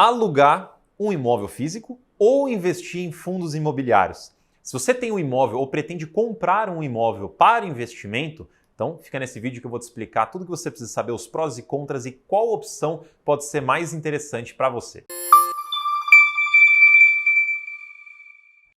alugar um imóvel físico ou investir em fundos imobiliários. Se você tem um imóvel ou pretende comprar um imóvel para investimento, então fica nesse vídeo que eu vou te explicar tudo o que você precisa saber, os prós e contras e qual opção pode ser mais interessante para você.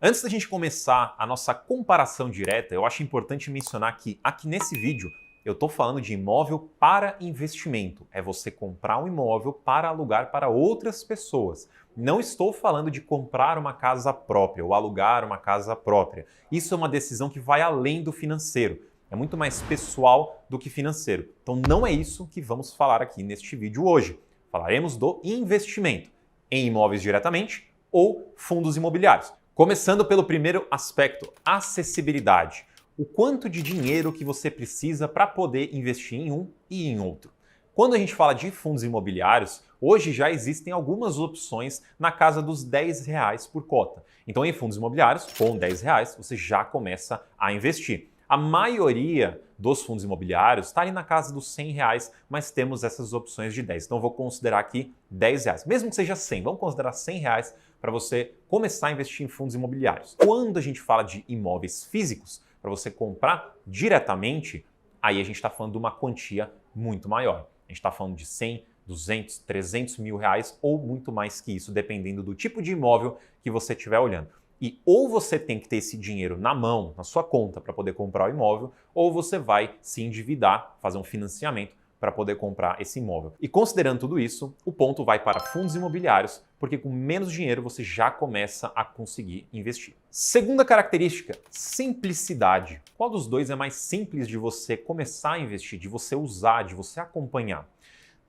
Antes da gente começar a nossa comparação direta, eu acho importante mencionar que aqui nesse vídeo eu estou falando de imóvel para investimento. É você comprar um imóvel para alugar para outras pessoas. Não estou falando de comprar uma casa própria ou alugar uma casa própria. Isso é uma decisão que vai além do financeiro. É muito mais pessoal do que financeiro. Então não é isso que vamos falar aqui neste vídeo hoje. Falaremos do investimento em imóveis diretamente ou fundos imobiliários. Começando pelo primeiro aspecto, acessibilidade. O quanto de dinheiro que você precisa para poder investir em um e em outro. Quando a gente fala de fundos imobiliários, hoje já existem algumas opções na casa dos R$10 por cota. Então, em fundos imobiliários, com R$10, você já começa a investir. A maioria dos fundos imobiliários está ali na casa dos R$100, mas temos essas opções de 10. Então, eu vou considerar aqui R$10. Mesmo que seja 100, vamos considerar R$100 para você começar a investir em fundos imobiliários. Quando a gente fala de imóveis físicos, para você comprar diretamente, aí a gente está falando de uma quantia muito maior. A gente está falando de 100, 200, 300 mil reais ou muito mais que isso, dependendo do tipo de imóvel que você estiver olhando. E ou você tem que ter esse dinheiro na mão, na sua conta, para poder comprar o imóvel, ou você vai se endividar, fazer um financiamento para poder comprar esse imóvel. E considerando tudo isso, o ponto vai para fundos imobiliários, porque com menos dinheiro você já começa a conseguir investir. Segunda característica, simplicidade. Qual dos dois é mais simples de você começar a investir, de você usar, de você acompanhar?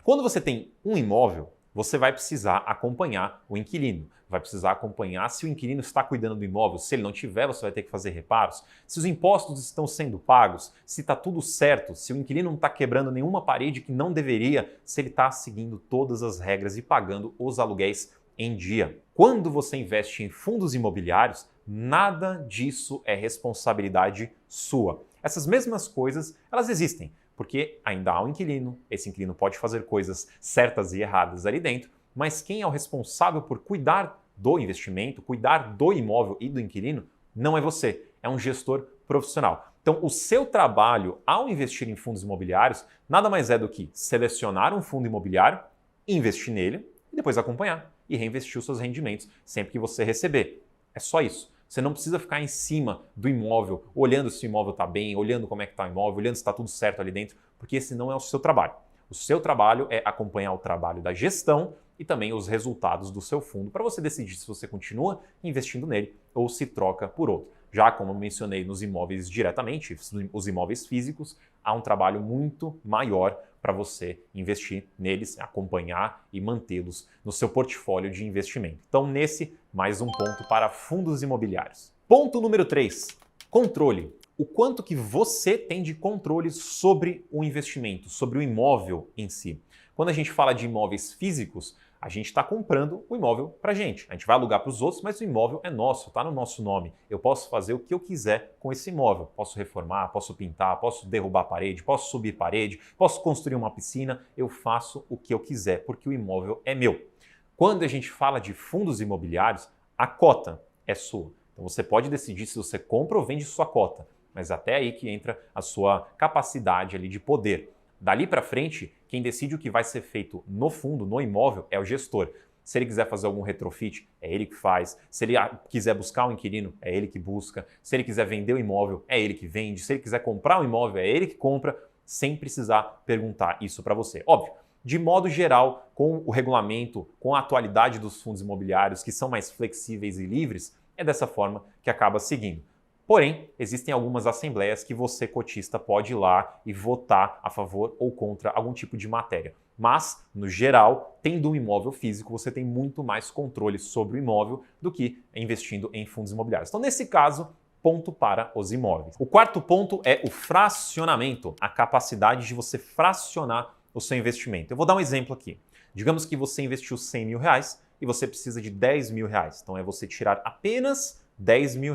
Quando você tem um imóvel, você vai precisar acompanhar o inquilino. Vai precisar acompanhar se o inquilino está cuidando do imóvel. Se ele não tiver, você vai ter que fazer reparos. Se os impostos estão sendo pagos, se está tudo certo, se o inquilino não está quebrando nenhuma parede que não deveria, se ele está seguindo todas as regras e pagando os aluguéis em dia. Quando você investe em fundos imobiliários, nada disso é responsabilidade sua. Essas mesmas coisas, elas existem, porque ainda há um inquilino, esse inquilino pode fazer coisas certas e erradas ali dentro, mas quem é o responsável por cuidar do investimento, cuidar do imóvel e do inquilino, não é você, é um gestor profissional. Então, o seu trabalho ao investir em fundos imobiliários nada mais é do que selecionar um fundo imobiliário, investir nele e depois acompanhar e reinvestir os seus rendimentos sempre que você receber. É só isso. Você não precisa ficar em cima do imóvel, olhando se o imóvel está bem, olhando como é que está o imóvel, olhando se está tudo certo ali dentro, porque esse não é o seu trabalho. O seu trabalho é acompanhar o trabalho da gestão e também os resultados do seu fundo para você decidir se você continua investindo nele ou se troca por outro. Já como eu mencionei nos imóveis diretamente, os imóveis físicos, há um trabalho muito maior para você investir neles, acompanhar e mantê-los no seu portfólio de investimento. Então, mais um ponto para fundos imobiliários. Ponto número 3, controle. O quanto que você tem de controle sobre o investimento, sobre o imóvel em si. Quando a gente fala de imóveis físicos, a gente está comprando o imóvel para a gente. A gente vai alugar para os outros, mas o imóvel é nosso, está no nosso nome. Eu posso fazer o que eu quiser com esse imóvel. Posso reformar, posso pintar, posso derrubar a parede, posso subir parede, posso construir uma piscina. Eu faço o que eu quiser, porque o imóvel é meu. Quando a gente fala de fundos imobiliários, a cota é sua. Então você pode decidir se você compra ou vende sua cota. Mas até aí que entra a sua capacidade ali de poder. Dali para frente, quem decide o que vai ser feito no fundo, no imóvel, é o gestor. Se ele quiser fazer algum retrofit, é ele que faz. Se ele quiser buscar um inquilino, é ele que busca. Se ele quiser vender o imóvel, é ele que vende. Se ele quiser comprar um imóvel, é ele que compra, sem precisar perguntar isso para você. Óbvio, de modo geral, com o regulamento, com a atualidade dos fundos imobiliários, que são mais flexíveis e livres, é dessa forma que acaba seguindo. Porém, existem algumas assembleias que você, cotista, pode ir lá e votar a favor ou contra algum tipo de matéria. Mas, no geral, tendo um imóvel físico, você tem muito mais controle sobre o imóvel do que investindo em fundos imobiliários. Então, nesse caso, ponto para os imóveis. O quarto ponto é o fracionamento, a capacidade de você fracionar o seu investimento. Eu vou dar um exemplo aqui. Digamos que você investiu R$100 mil e você precisa de R$10 mil. Então, é você tirar apenas R$10 mil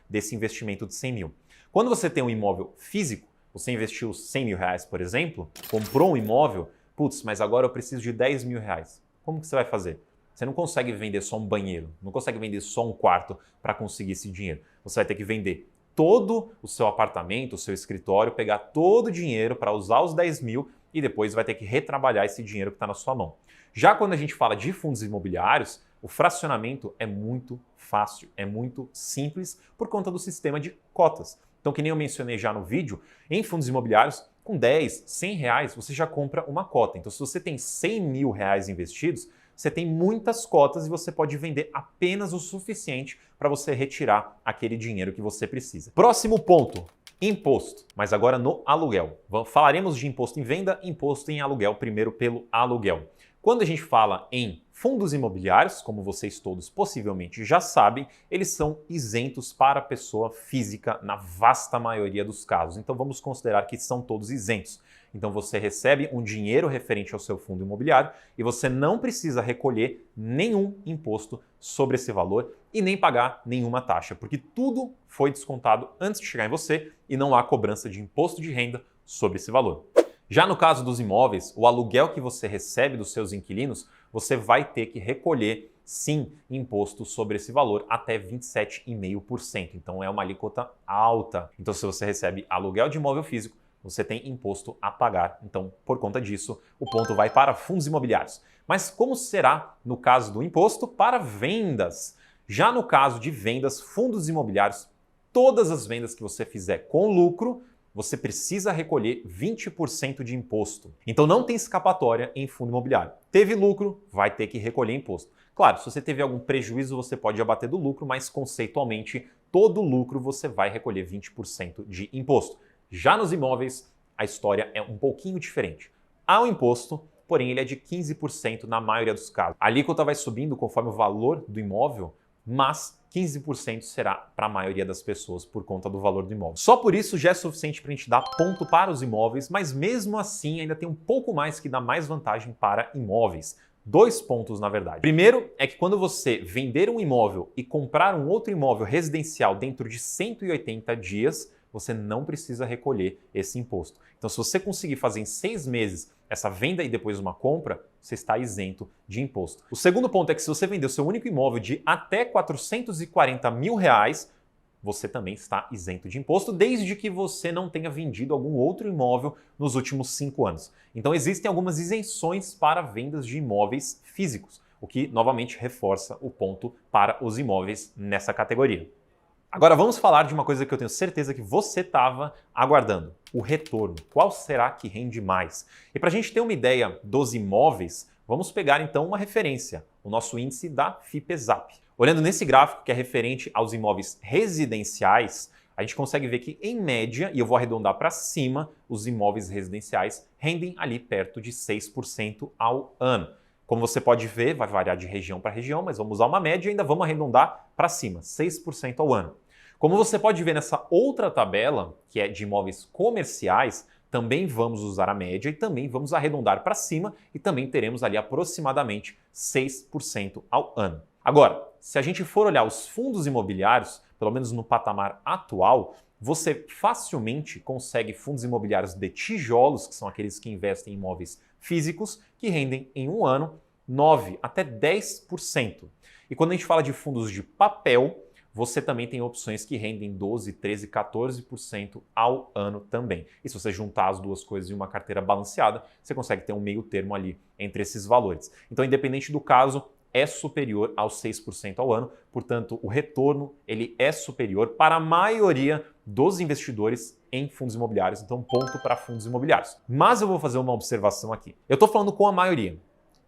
desse investimento de 100 mil. Quando você tem um imóvel físico, você investiu 100 mil reais, por exemplo, comprou um imóvel, putz, mas agora eu preciso de 10 mil reais. Como que você vai fazer? Você não consegue vender só um banheiro, não consegue vender só um quarto para conseguir esse dinheiro. Você vai ter que vender todo o seu apartamento, o seu escritório, pegar todo o dinheiro para usar os 10 mil e depois vai ter que retrabalhar esse dinheiro que está na sua mão. Já quando a gente fala de fundos imobiliários, o fracionamento é muito fácil, é muito simples por conta do sistema de cotas. Então, que nem eu mencionei já no vídeo, em fundos imobiliários, com 10, 100 reais, você já compra uma cota. Então, se você tem 100 mil reais investidos, você tem muitas cotas e você pode vender apenas o suficiente para você retirar aquele dinheiro que você precisa. Próximo ponto, imposto, mas agora no aluguel. Falaremos de imposto em venda, imposto em aluguel, primeiro pelo aluguel. Quando a gente fala em fundos imobiliários, como vocês todos possivelmente já sabem, eles são isentos para a pessoa física na vasta maioria dos casos. Então vamos considerar que são todos isentos. Então você recebe um dinheiro referente ao seu fundo imobiliário e você não precisa recolher nenhum imposto sobre esse valor e nem pagar nenhuma taxa, porque tudo foi descontado antes de chegar em você e não há cobrança de imposto de renda sobre esse valor. Já no caso dos imóveis, o aluguel que você recebe dos seus inquilinos, você vai ter que recolher, sim, imposto sobre esse valor até 27,5%. Então é uma alíquota alta. Então se você recebe aluguel de imóvel físico, você tem imposto a pagar. Então, por conta disso, o ponto vai para fundos imobiliários. Mas como será no caso do imposto para vendas? Já no caso de vendas, fundos imobiliários, todas as vendas que você fizer com lucro, você precisa recolher 20% de imposto. Então não tem escapatória em fundo imobiliário. Teve lucro, vai ter que recolher imposto. Claro, se você teve algum prejuízo, você pode abater do lucro, mas conceitualmente, todo lucro você vai recolher 20% de imposto. Já nos imóveis, a história é um pouquinho diferente. Há um imposto, porém ele é de 15% na maioria dos casos. A alíquota vai subindo conforme o valor do imóvel, mas 15% será para a maioria das pessoas por conta do valor do imóvel. Só por isso já é suficiente para a gente dar ponto para os imóveis, mas mesmo assim ainda tem um pouco mais que dá mais vantagem para imóveis. 2 pontos, na verdade. Primeiro é que quando você vender um imóvel e comprar um outro imóvel residencial dentro de 180 dias, você não precisa recolher esse imposto. Então, se você conseguir fazer em 6 meses essa venda e depois uma compra, você está isento de imposto. O segundo ponto é que se você vender o seu único imóvel de até 440 mil reais, você também está isento de imposto, desde que você não tenha vendido algum outro imóvel nos últimos 5 anos. Então existem algumas isenções para vendas de imóveis físicos, o que novamente reforça o ponto para os imóveis nessa categoria. Agora vamos falar de uma coisa que eu tenho certeza que você estava aguardando, o retorno. Qual será que rende mais? E para a gente ter uma ideia dos imóveis, vamos pegar então uma referência, o nosso índice da Fipesap. Olhando nesse gráfico que é referente aos imóveis residenciais, a gente consegue ver que em média, e eu vou arredondar para cima, os imóveis residenciais rendem ali perto de 6% ao ano. Como você pode ver, vai variar de região para região, mas vamos usar uma média e ainda vamos arredondar para cima, 6% ao ano. Como você pode ver nessa outra tabela, que é de imóveis comerciais, também vamos usar a média e também vamos arredondar para cima e também teremos ali aproximadamente 6% ao ano. Agora, se a gente for olhar os fundos imobiliários, pelo menos no patamar atual, você facilmente consegue fundos imobiliários de tijolos, que são aqueles que investem em imóveis físicos, que rendem em um ano 9% até 10%. E quando a gente fala de fundos de papel, você também tem opções que rendem 12%, 13%, 14% ao ano também. E se você juntar as duas coisas em uma carteira balanceada, você consegue ter um meio termo ali entre esses valores. Então, independente do caso, é superior aos 6% ao ano, portanto, o retorno ele é superior para a maioria dos investidores em fundos imobiliários, então ponto para fundos imobiliários. Mas eu vou fazer uma observação aqui. Eu estou falando com a maioria,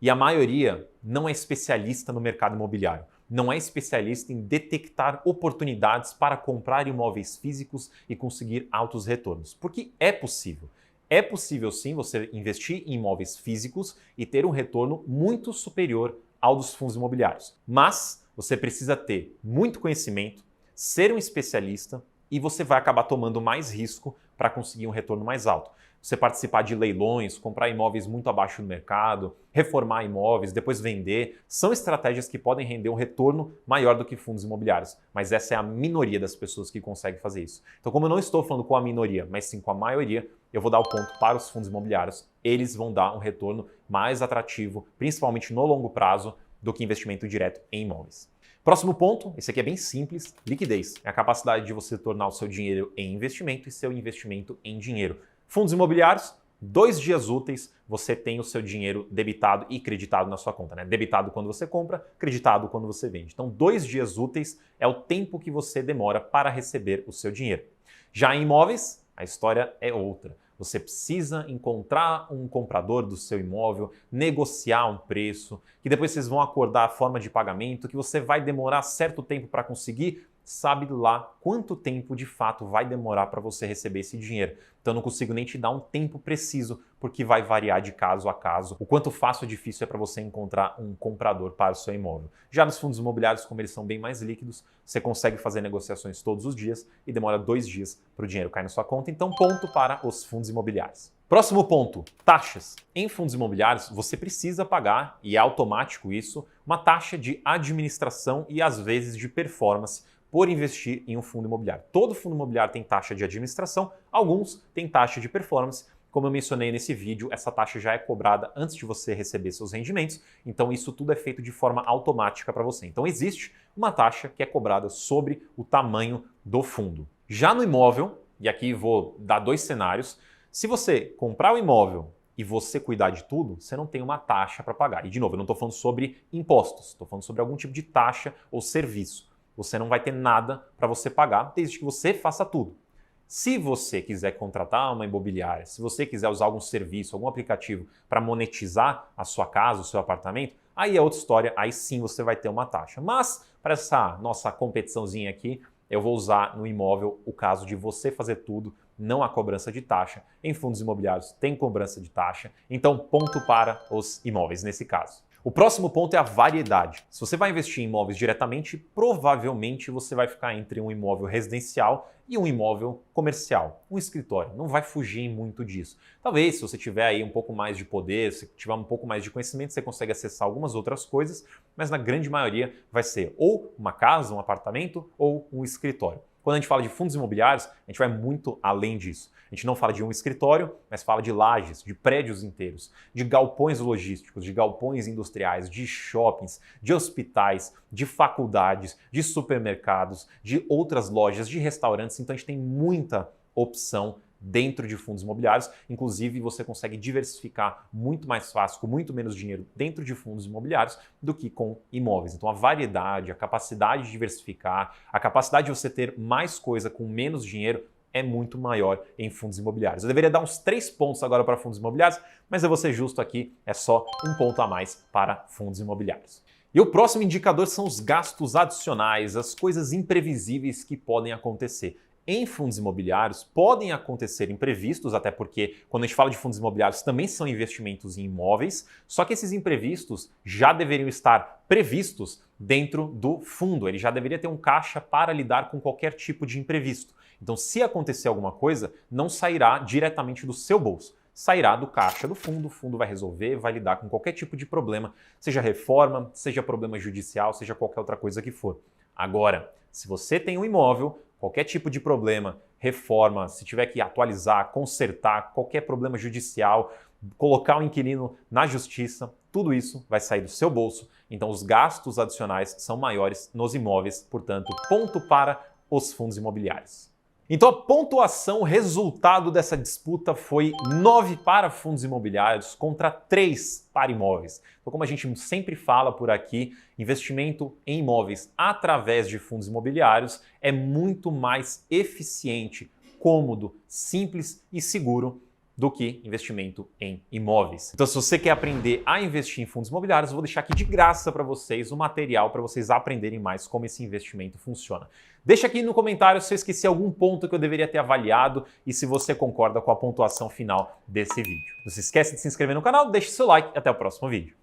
e a maioria não é especialista no mercado imobiliário, não é especialista em detectar oportunidades para comprar imóveis físicos e conseguir altos retornos, porque é possível. É possível sim você investir em imóveis físicos e ter um retorno muito superior ao dos fundos imobiliários. Mas você precisa ter muito conhecimento, ser um especialista e você vai acabar tomando mais risco para conseguir um retorno mais alto. Você participar de leilões, comprar imóveis muito abaixo do mercado, reformar imóveis, depois vender, são estratégias que podem render um retorno maior do que fundos imobiliários. Mas essa é a minoria das pessoas que conseguem fazer isso. Então, como eu não estou falando com a minoria, mas sim com a maioria, eu vou dar o ponto para os fundos imobiliários. Eles vão dar um retorno mais atrativo, principalmente no longo prazo, do que investimento direto em imóveis. Próximo ponto, esse aqui é bem simples, liquidez. É a capacidade de você tornar o seu dinheiro em investimento e seu investimento em dinheiro. Fundos imobiliários, 2 dias úteis, você tem o seu dinheiro debitado e creditado na sua conta, né? Debitado quando você compra, creditado quando você vende. Então, 2 dias úteis é o tempo que você demora para receber o seu dinheiro. Já em imóveis, a história é outra. Você precisa encontrar um comprador do seu imóvel, negociar um preço, que depois vocês vão acordar a forma de pagamento, que você vai demorar certo tempo para conseguir. Sabe lá quanto tempo de fato vai demorar para você receber esse dinheiro. Então eu não consigo nem te dar um tempo preciso, porque vai variar de caso a caso o quanto fácil ou difícil é para você encontrar um comprador para o seu imóvel. Já nos fundos imobiliários, como eles são bem mais líquidos, você consegue fazer negociações todos os dias e demora 2 dias para o dinheiro cair na sua conta. Então, ponto para os fundos imobiliários. Próximo ponto, taxas. Em fundos imobiliários, você precisa pagar, e é automático isso, uma taxa de administração e às vezes de performance por investir em um fundo imobiliário. Todo fundo imobiliário tem taxa de administração, alguns têm taxa de performance. Como eu mencionei nesse vídeo, essa taxa já é cobrada antes de você receber seus rendimentos, então isso tudo é feito de forma automática para você. Então existe uma taxa que é cobrada sobre o tamanho do fundo. Já no imóvel, e aqui vou dar 2 cenários, se você comprar o imóvel e você cuidar de tudo, você não tem uma taxa para pagar. E de novo, eu não estou falando sobre impostos, estou falando sobre algum tipo de taxa ou serviço. Você não vai ter nada para você pagar desde que você faça tudo. Se você quiser contratar uma imobiliária, se você quiser usar algum serviço, algum aplicativo para monetizar a sua casa, o seu apartamento, aí é outra história, aí sim você vai ter uma taxa. Mas para essa nossa competiçãozinha aqui, eu vou usar no imóvel o caso de você fazer tudo, não há cobrança de taxa. Em fundos imobiliários tem cobrança de taxa, então ponto para os imóveis nesse caso. O próximo ponto é a variedade. Se você vai investir em imóveis diretamente, provavelmente você vai ficar entre um imóvel residencial e um imóvel comercial, um escritório. Não vai fugir muito disso. Talvez, se você tiver aí um pouco mais de poder, se tiver um pouco mais de conhecimento, você consegue acessar algumas outras coisas, mas na grande maioria vai ser ou uma casa, um apartamento ou um escritório. Quando a gente fala de fundos imobiliários, a gente vai muito além disso. A gente não fala de um escritório, mas fala de lajes, de prédios inteiros, de galpões logísticos, de galpões industriais, de shoppings, de hospitais, de faculdades, de supermercados, de outras lojas, de restaurantes. Então a gente tem muita opção dentro de fundos imobiliários. Inclusive, você consegue diversificar muito mais fácil, com muito menos dinheiro dentro de fundos imobiliários do que com imóveis. Então, a variedade, a capacidade de diversificar, a capacidade de você ter mais coisa com menos dinheiro é muito maior em fundos imobiliários. Eu deveria dar uns 3 pontos agora para fundos imobiliários, mas eu vou ser justo aqui, é só um ponto a mais para fundos imobiliários. E o próximo indicador são os gastos adicionais, as coisas imprevisíveis que podem acontecer. Em fundos imobiliários podem acontecer imprevistos, até porque quando a gente fala de fundos imobiliários também são investimentos em imóveis, só que esses imprevistos já deveriam estar previstos dentro do fundo, ele já deveria ter um caixa para lidar com qualquer tipo de imprevisto. Então, se acontecer alguma coisa, não sairá diretamente do seu bolso, sairá do caixa do fundo, o fundo vai resolver, vai lidar com qualquer tipo de problema, seja reforma, seja problema judicial, seja qualquer outra coisa que for. Agora, se você tem um imóvel, qualquer tipo de problema, reforma, se tiver que atualizar, consertar, qualquer problema judicial, colocar o inquilino na justiça, tudo isso vai sair do seu bolso. Então os gastos adicionais são maiores nos imóveis, portanto, ponto para os fundos imobiliários. Então a pontuação, resultado dessa disputa foi 9 para fundos imobiliários contra 3 para imóveis. Então, como a gente sempre fala por aqui, investimento em imóveis através de fundos imobiliários é muito mais eficiente, cômodo, simples e seguro do que investimento em imóveis. Então, se você quer aprender a investir em fundos imobiliários, eu vou deixar aqui de graça para vocês o material para vocês aprenderem mais como esse investimento funciona. Deixa aqui no comentário se eu esqueci algum ponto que eu deveria ter avaliado e se você concorda com a pontuação final desse vídeo. Não se esquece de se inscrever no canal, deixe seu like e até o próximo vídeo.